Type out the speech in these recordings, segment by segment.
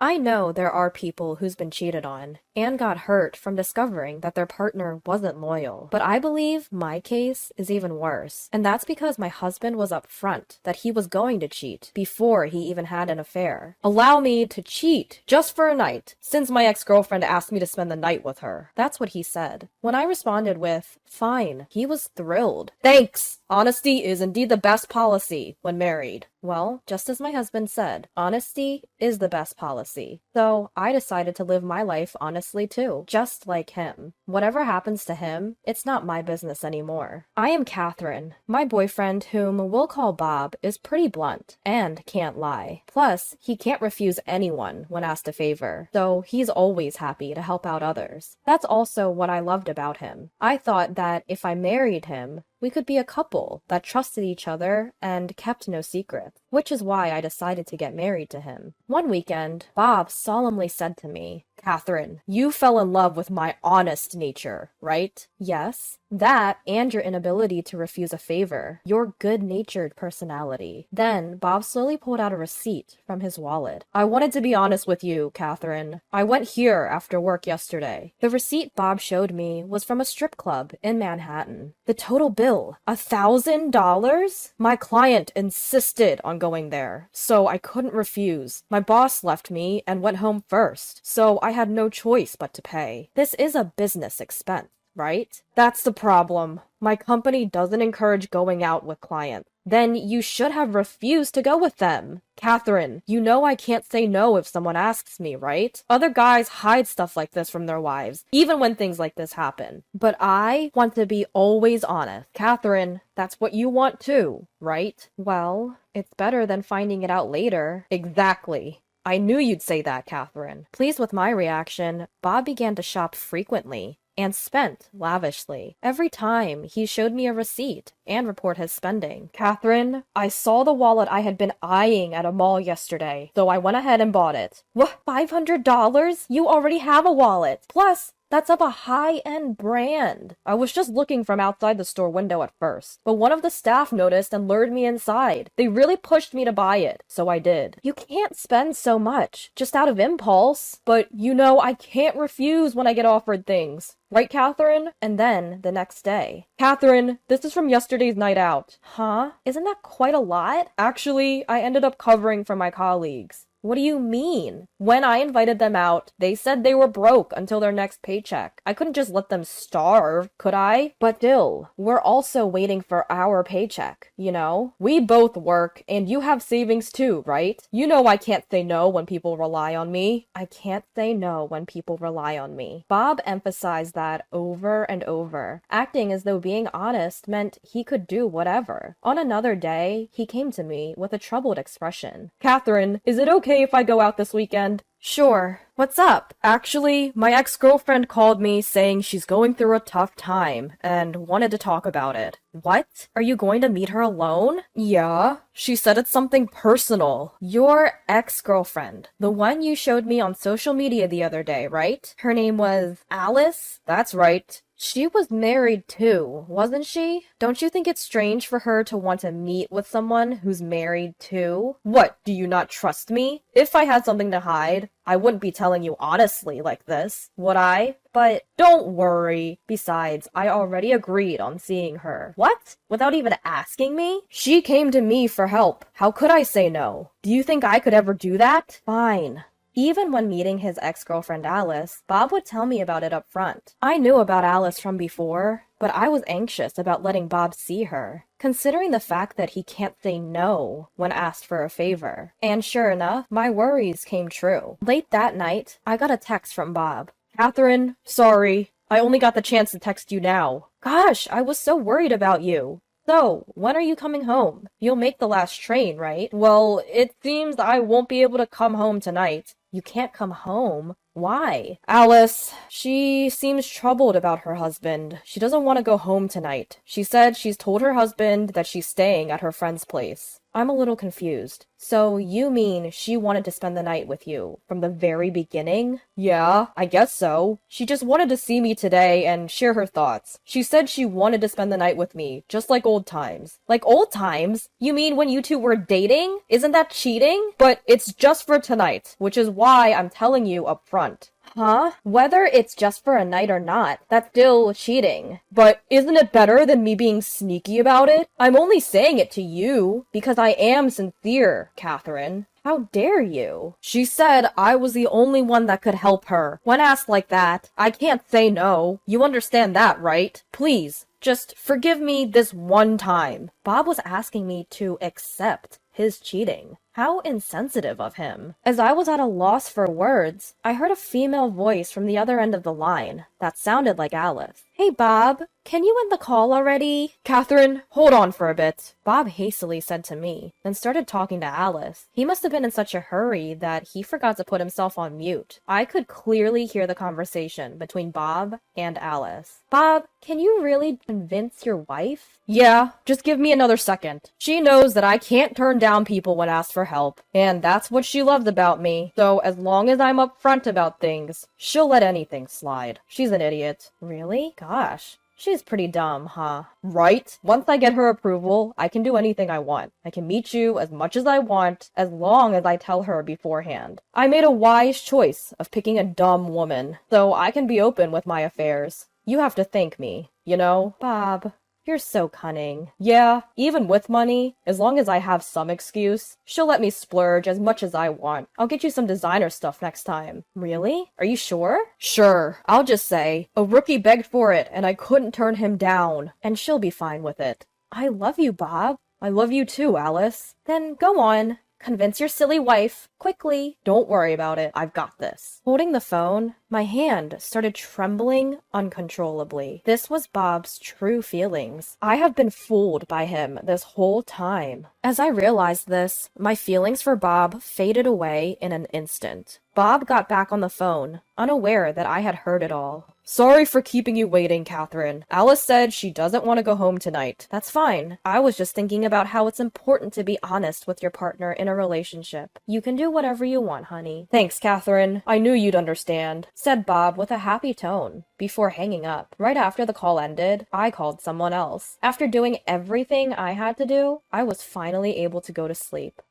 I know there are people who's been cheated on and got hurt from discovering that their partner wasn't loyal. But I believe my case is even worse. And that's because my husband was upfront that he was going to cheat before he even had an affair. Allow me to cheat just for a night, since my ex-girlfriend asked me to spend the night with her. That's what he said. When I responded with, fine, he was thrilled. Thanks! Honesty is indeed the best policy when married. Well, just as my husband said, honesty is the best policy. So I decided to live my life honestly too, just like him. Whatever happens to him, it's not my business anymore. I am Catherine. My boyfriend, whom we'll call Bob, is pretty blunt and can't lie. Plus, he can't refuse anyone when asked a favor, so he's always happy to help out others. That's also what I loved about him. I thought that if I married him, we could be a couple that trusted each other and kept no secrets, which is why I decided to get married to him. One weekend, Bob solemnly said to me, Catherine, you fell in love with my honest nature, right? Yes. That and your inability to refuse a favor, your good-natured personality. Then Bob slowly pulled out a receipt from his wallet. I wanted to be honest with you, Catherine. I went here after work yesterday. The receipt Bob showed me was from a strip club in Manhattan. The total bill, $1,000? My client insisted on going there, so I couldn't refuse. My boss left me and went home first, so I had no choice but to pay. This is a business expense, right? That's the problem. My company doesn't encourage going out with clients. Then you should have refused to go with them. Catherine, you know I can't say no if someone asks me, right? Other guys hide stuff like this from their wives, even when things like this happen. But I want to be always honest. Catherine, that's what you want too, right? Well, it's better than finding it out later. Exactly. I knew you'd say that, Catherine. Pleased with my reaction, Bob began to shop frequently and spent lavishly. Every time he showed me a receipt and report his spending. Catherine, I saw the wallet I had been eyeing at a mall yesterday, so I went ahead and bought it. What, $500? You already have a wallet. Plus, that's of a high-end brand. I was just looking from outside the store window at first, but one of the staff noticed and lured me inside. They really pushed me to buy it, so I did. You can't spend so much, just out of impulse. But you know I can't refuse when I get offered things. Right, Catherine? And then, the next day. Catherine, this is from yesterday's night out. Huh? Isn't that quite a lot? Actually, I ended up covering for my colleagues. What do you mean? When I invited them out, they said they were broke until their next paycheck. I couldn't just let them starve, could I? But still, we're also waiting for our paycheck, you know? We both work, and you have savings too, right? You know I can't say no when people rely on me. I can't say no when people rely on me. Bob emphasized that over and over, acting as though being honest meant he could do whatever. On another day, he came to me with a troubled expression. Catherine, is it okay if I go out this weekend? Sure. What's up? Actually, my ex-girlfriend called me saying she's going through a tough time and wanted to talk about it. What? Are you going to meet her alone? Yeah. She said it's something personal. Your ex-girlfriend. The one you showed me on social media the other day, right? Her name was Alice? That's right. She was married too, wasn't she? Don't you think it's strange for her to want to meet with someone who's married too? What, do you not trust me? If I had something to hide, I wouldn't be telling you honestly like this, would I? But don't worry. Besides, I already agreed on seeing her. What? Without even asking me? She came to me for help. How could I say no? Do you think I could ever do that? Fine. Even when meeting his ex-girlfriend Alice, Bob would tell me about it up front. I knew about Alice from before, but I was anxious about letting Bob see her, considering the fact that he can't say no when asked for a favor. And sure enough, my worries came true. Late that night, I got a text from Bob. Catherine, sorry, I only got the chance to text you now. Gosh, I was so worried about you. So, when are you coming home? You'll make the last train, right? Well, it seems I won't be able to come home tonight. You can't come home? Why? Alice, she seems troubled about her husband. She doesn't want to go home tonight. She said she's told her husband that she's staying at her friend's place. I'm a little confused. So you mean she wanted to spend the night with you from the very beginning? Yeah, I guess so. She just wanted to see me today and share her thoughts. She said she wanted to spend the night with me, just like old times. Like old times? You mean when you two were dating? Isn't that cheating? But it's just for tonight, which is why I'm telling you up front. Huh? Whether it's just for a night or not, that's still cheating. But isn't it better than me being sneaky about it? I'm only saying it to you because I am sincere, Catherine. How dare you? She said I was the only one that could help her. When asked like that, I can't say no. You understand that, right? Please, just forgive me this one time. Bob was asking me to accept his cheating. How insensitive of him. As I was at a loss for words, I heard a female voice from the other end of the line that sounded like Alice. Hey, Bob, can you end the call already? Catherine, hold on for a bit, Bob hastily said to me, then started talking to Alice. He must have been in such a hurry that he forgot to put himself on mute. I could clearly hear the conversation between Bob and Alice. Bob, can you really convince your wife? Yeah, just give me another second. She knows that I can't turn down people when asked for help, and that's what she loves about me. So as long as I'm upfront about things, she'll let anything slide. She's an idiot. Really? Gosh. She's pretty dumb, huh? Right? Once I get her approval, I can do anything I want. I can meet you as much as I want, as long as I tell her beforehand. I made a wise choice of picking a dumb woman, so I can be open with my affairs. You have to thank me, you know? Bob, you're so cunning. Yeah, even with money, as long as I have some excuse, she'll let me splurge as much as I want. I'll get you some designer stuff next time. Really? Are you sure? Sure. I'll just say, a rookie begged for it and I couldn't turn him down. And she'll be fine with it. I love you, Bob. I love you too, Alice. Then go on. Convince your silly wife. Quickly. Don't worry about it. I've got this. Holding the phone, my hand started trembling uncontrollably. This was Bob's true feelings. I have been fooled by him this whole time. As I realized this, my feelings for Bob faded away in an instant. Bob got back on the phone, unaware that I had heard it all. Sorry for keeping you waiting, Catherine. Alice said she doesn't want to go home tonight. That's fine. I was just thinking about how it's important to be honest with your partner in a relationship. You can do whatever you want, honey. Thanks, Catherine. I knew you'd understand, said Bob with a happy tone, before hanging up. Right after the call ended, I called someone else. After doing everything I had to do, I was finally able to go to sleep.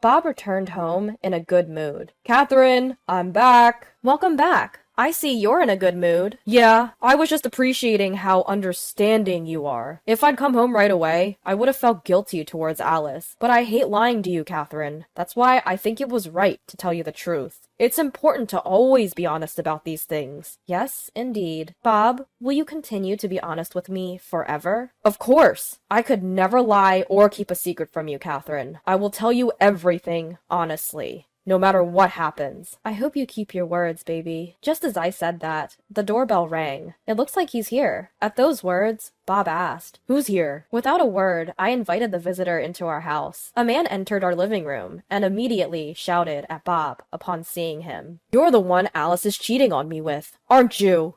Bob returned home in a good mood. Catherine, I'm back. Welcome back. I see you're in a good mood. Yeah, I was just appreciating how understanding you are. If I'd come home right away, I would have felt guilty towards Alice. But I hate lying to you, Catherine. That's why I think it was right to tell you the truth. It's important to always be honest about these things. Yes, indeed. Bob, will you continue to be honest with me forever? Of course. I could never lie or keep a secret from you, Catherine. I will tell you everything honestly. No matter what happens. I hope you keep your words, baby. Just as I said that, the doorbell rang. It looks like he's here. At those words, Bob asked, "Who's here?" Without a word, I invited the visitor into our house. A man entered our living room and immediately shouted at Bob upon seeing him. "You're the one Alice is cheating on me with, aren't you?"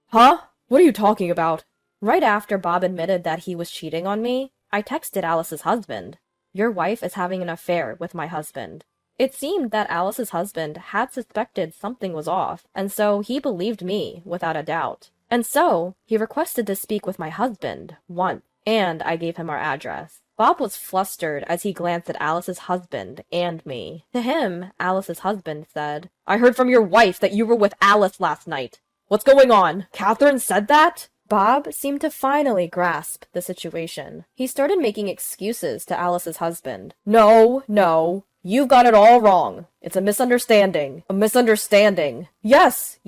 Huh? What are you talking about? Right after Bob admitted that he was cheating on me, I texted Alice's husband. Your wife is having an affair with my husband. It seemed that Alice's husband had suspected something was off, and so he believed me without a doubt. And so, he requested to speak with my husband once, and I gave him our address. Bob was flustered as he glanced at Alice's husband and me. To him, Alice's husband said, "I heard from your wife that you were with Alice last night. What's going on? Catherine said that?" Bob seemed to finally grasp the situation. He started making excuses to Alice's husband. No. You've got it all wrong. It's a misunderstanding. A misunderstanding. Yes.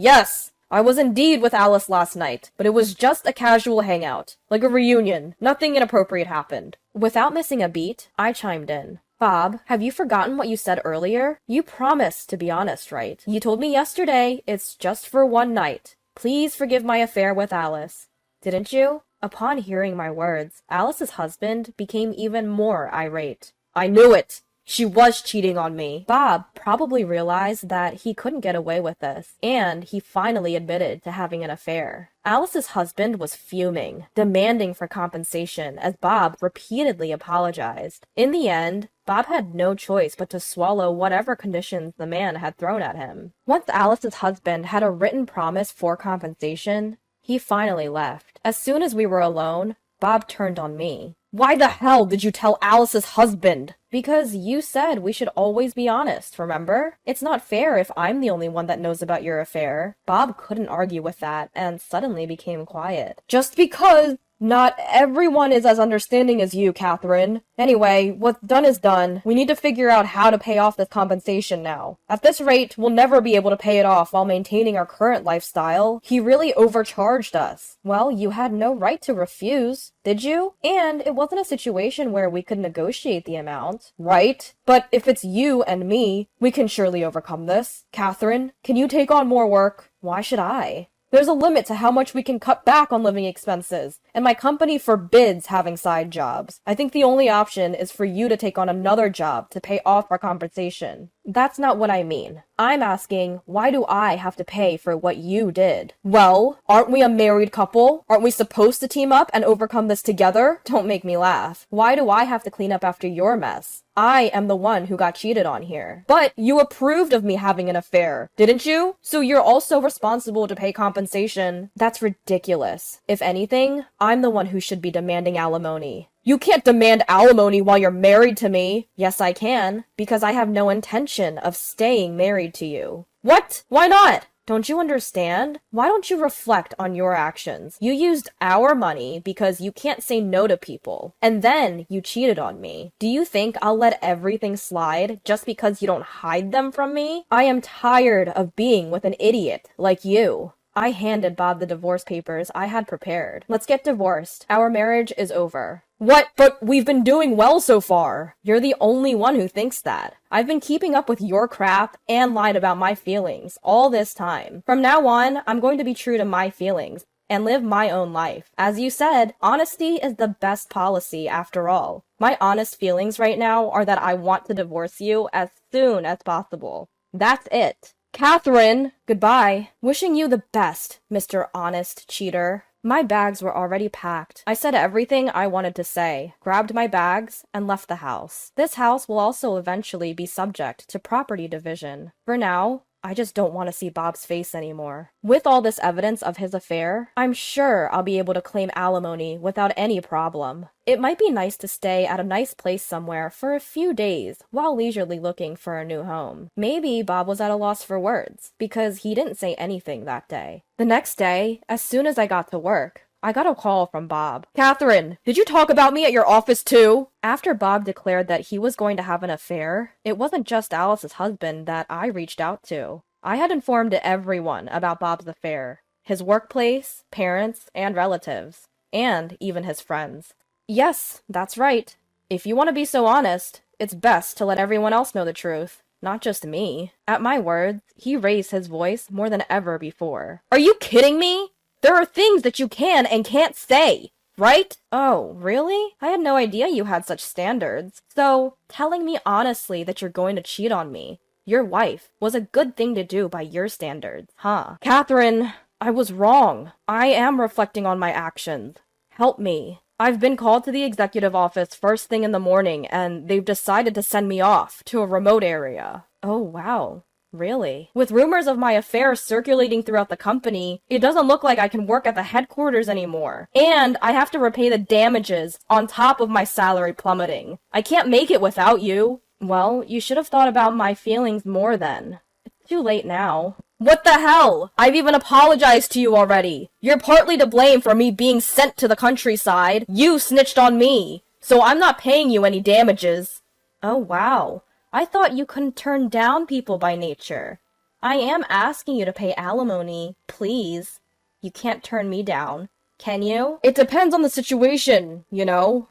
I was indeed with Alice last night, but it was just a casual hangout. Like a reunion. Nothing inappropriate happened. Without missing a beat, I chimed in. Bob, have you forgotten what you said earlier? You promised to be honest, right? You told me yesterday it's just for one night. Please forgive my affair with Alice. Didn't you? Upon hearing my words, Alice's husband became even more irate. I knew it! She was cheating on me. Bob probably realized that he couldn't get away with this, and he finally admitted to having an affair. Alice's husband was fuming, demanding for compensation as Bob repeatedly apologized. In the end, Bob had no choice but to swallow whatever conditions the man had thrown at him. Once Alice's husband had a written promise for compensation, he finally left. As soon as we were alone, Bob turned on me. Why the hell did you tell Alice's husband? Because you said we should always be honest, remember? It's not fair if I'm the only one that knows about your affair. Bob couldn't argue with that and suddenly became quiet. Just because not everyone is as understanding as you, Catherine. Anyway, what's done is done. We need to figure out how to pay off this compensation now. At this rate, we'll never be able to pay it off while maintaining our current lifestyle. He really overcharged us. Well, you had no right to refuse, did you? And it wasn't a situation where we could negotiate the amount, right? But if it's you and me, we can surely overcome this. Catherine, can you take on more work? Why should I? There's a limit to how much we can cut back on living expenses, and my company forbids having side jobs. I think the only option is for you to take on another job to pay off our compensation. That's not what I mean. I'm asking, why do I have to pay for what you did? Well, aren't we a married couple? Aren't we supposed to team up and overcome this together? Don't make me laugh. Why do I have to clean up after your mess? I am the one who got cheated on here. But you approved of me having an affair, didn't you? So you're also responsible to pay compensation. That's ridiculous. If anything, I'm the one who should be demanding alimony. You can't demand alimony while you're married to me. Yes, I can, because I have no intention of staying married to you. What? Why not? Don't you understand? Why don't you reflect on your actions? You used our money because you can't say no to people, and then you cheated on me. Do you think I'll let everything slide just because you don't hide them from me? I am tired of being with an idiot like you. I handed Bob the divorce papers I had prepared. Let's get divorced. Our marriage is over. What? But we've been doing well so far. You're the only one who thinks that. I've been keeping up with your crap and lied about my feelings all this time. From now on, I'm going to be true to my feelings and live my own life. As you said, honesty is the best policy after all. My honest feelings right now are that I want to divorce you as soon as possible. That's it. Catherine, goodbye. Wishing you the best, Mr. Honest Cheater. My bags were already packed. I said everything I wanted to say, grabbed my bags, and left the house. This house will also eventually be subject to property division. For now, I just don't want to see Bob's face anymore. With all this evidence of his affair, I'm sure I'll be able to claim alimony without any problem. It might be nice to stay at a nice place somewhere for a few days while leisurely looking for a new home. Maybe Bob was at a loss for words, because he didn't say anything that day. The next day, as soon as I got to work, I got a call from Bob. Catherine, did you talk about me at your office too? After Bob declared that he was going to have an affair, it wasn't just Alice's husband that I reached out to. I had informed everyone about Bob's affair, his workplace, parents, and relatives, and even his friends. Yes, that's right. If you want to be so honest, it's best to let everyone else know the truth, not just me. At my words, he raised his voice more than ever before. Are you kidding me? There are things that you can and can't say, right? Oh, really? I had no idea you had such standards. So, telling me honestly that you're going to cheat on me, your wife, was a good thing to do by your standards, huh? Catherine, I was wrong. I am reflecting on my actions. Help me. I've been called to the executive office first thing in the morning, and they've decided to send me off to a remote area. Oh, wow. Really? With rumors of my affair circulating throughout the company, it doesn't look like I can work at the headquarters anymore. And I have to repay the damages on top of my salary plummeting. I can't make it without you. Well, you should have thought about my feelings more then. It's too late now. What the hell? I've even apologized to you already. You're partly to blame for me being sent to the countryside. You snitched on me. So I'm not paying you any damages. Oh, wow. I thought you couldn't turn down people by nature. I am asking you to pay alimony, please. You can't turn me down, can you? It depends on the situation, you know.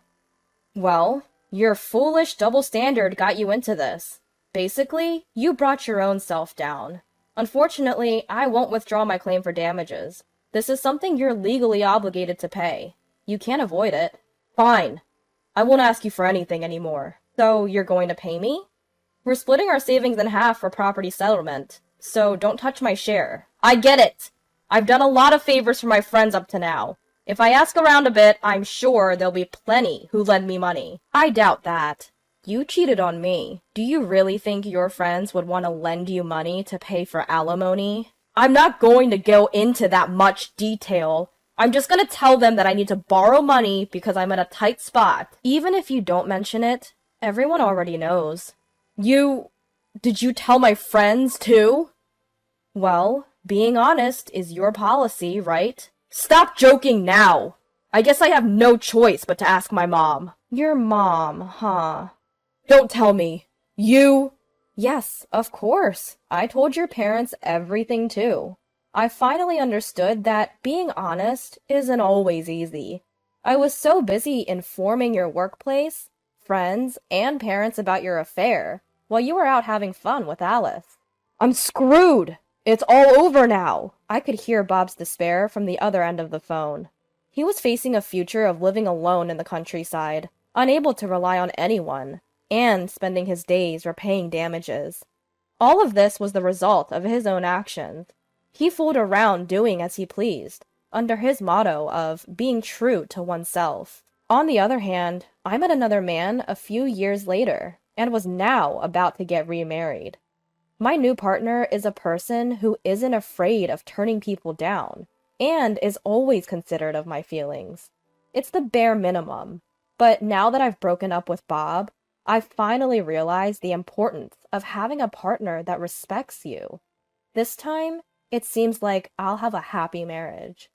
Well, your foolish double standard got you into this. Basically, you brought your own self down. Unfortunately, I won't withdraw my claim for damages. This is something you're legally obligated to pay. You can't avoid it. Fine. I won't ask you for anything anymore. So you're going to pay me? We're splitting our savings in half for property settlement, so don't touch my share. I get it! I've done a lot of favors for my friends up to now. If I ask around a bit, I'm sure there'll be plenty who lend me money. I doubt that. You cheated on me. Do you really think your friends would want to lend you money to pay for alimony? I'm not going to go into that much detail. I'm just gonna tell them that I need to borrow money because I'm in a tight spot. Even if you don't mention it, everyone already knows. Did you tell my friends too? Well, being honest is your policy, right? Stop joking now! I guess I have no choice but to ask my mom. Your mom, huh? Don't tell me. Yes, of course. I told your parents everything too. I finally understood that being honest isn't always easy. I was so busy informing your workplace, friends, and parents about your affair while you were out having fun with Alice. I'm screwed! It's all over now! I could hear Bob's despair from the other end of the phone. He was facing a future of living alone in the countryside, unable to rely on anyone, and spending his days repaying damages. All of this was the result of his own actions. He fooled around doing as he pleased, under his motto of being true to oneself. On the other hand, I met another man a few years later, and was now about to get remarried. My new partner is a person who isn't afraid of turning people down, and is always considerate of my feelings. It's the bare minimum, but now that I've broken up with Bob, I've finally realized the importance of having a partner that respects you. This time, it seems like I'll have a happy marriage.